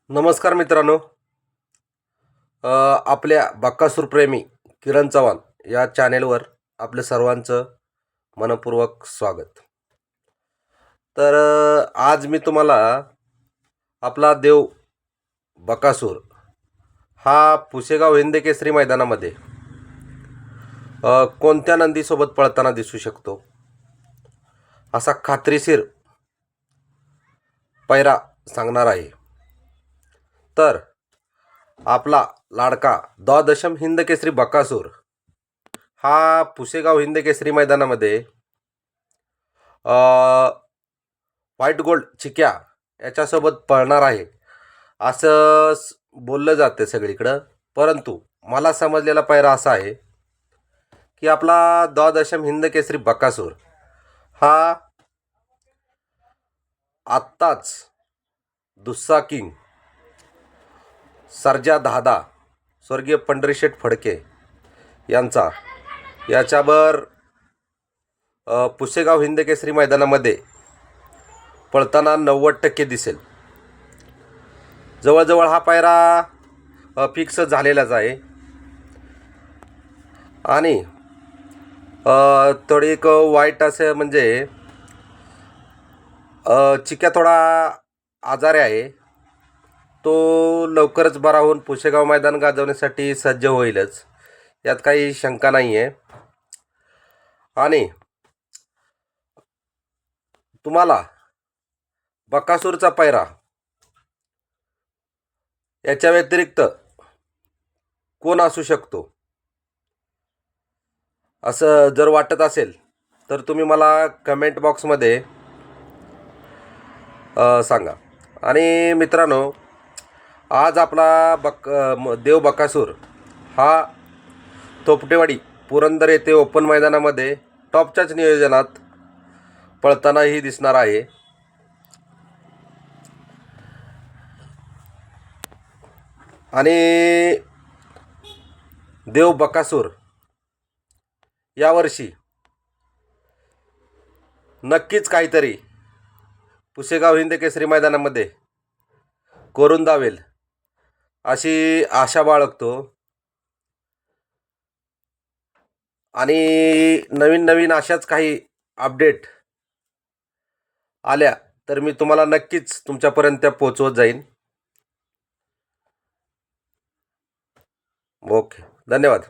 नमस्कार मित्रांनो. आपल्या बक्कासूर प्रेमी किरण चव्हाण या चॅनेलवर आपल्या सर्वांचं मनपूर्वक स्वागत. तर आज मी तुम्हाला आपला देव बकासूर हा पुसेगाव हिंदकेसरी मैदानामध्ये कोणत्या नंदीसोबत पळताना दिसू शकतो असा खात्रीशीर पैरा सांगणार आहे. तर आपला लाडका द्वादशम हिंदकेसरी बकासूर हा पुसेगाव हिंदकेसरी मैदानामध्ये व्हाईट गोल्ड चिक्या याच्यासोबत पळणार आहे असं बोललं जाते सगळीकडं. परंतु मला समजलेला पैरा असा आहे की आपला द्वादशम हिंदकेसरी बकासूर हा आत्ताच दुस्सा किंग सर्जा दादा स्वर्गीय पंढरीशेठ फडके याच्यावर पुसेगाव हिंदकेसरी मैदानामध्ये पळताना 90% दिसेल. जवळजवळ हा पायरा फिक्स झालेलाच आहे. आणि थोडी एक वाईट असे म्हणजे चिक्या थोडा आजारी आहे. तो लवकरच बरा होऊन पुसेगाव मैदान गाजवण्यासाठी सज्ज होईलच, यात काही शंका नाही आहे. आणि तुम्हाला बकासूरचा पैरा याच्या व्यतिरिक्त कोण असू शकतो असं जर वाटत असेल तर तुम्ही मला कमेंट बॉक्समध्ये सांगा. आणि मित्रांनो, आज आपला देव बकासूर हा थोपटेवाडी पुरंदर येथे ओपन मैदानामध्ये टॉपच्याच नियोजनात पळतानाही दिसणार आहे. आणि देव बकासूर यावर्षी नक्कीच काहीतरी पुसेगाव हिंदकेसरी मैदानामध्ये करून दावेल अशी आशा बाळगतो. आणि नवीन नवीन अशाच काही अपडेट आल्या तर मी तुम्हाला नक्कीच तुमच्यापर्यंत पोहोचवत जाईन. ओके, धन्यवाद.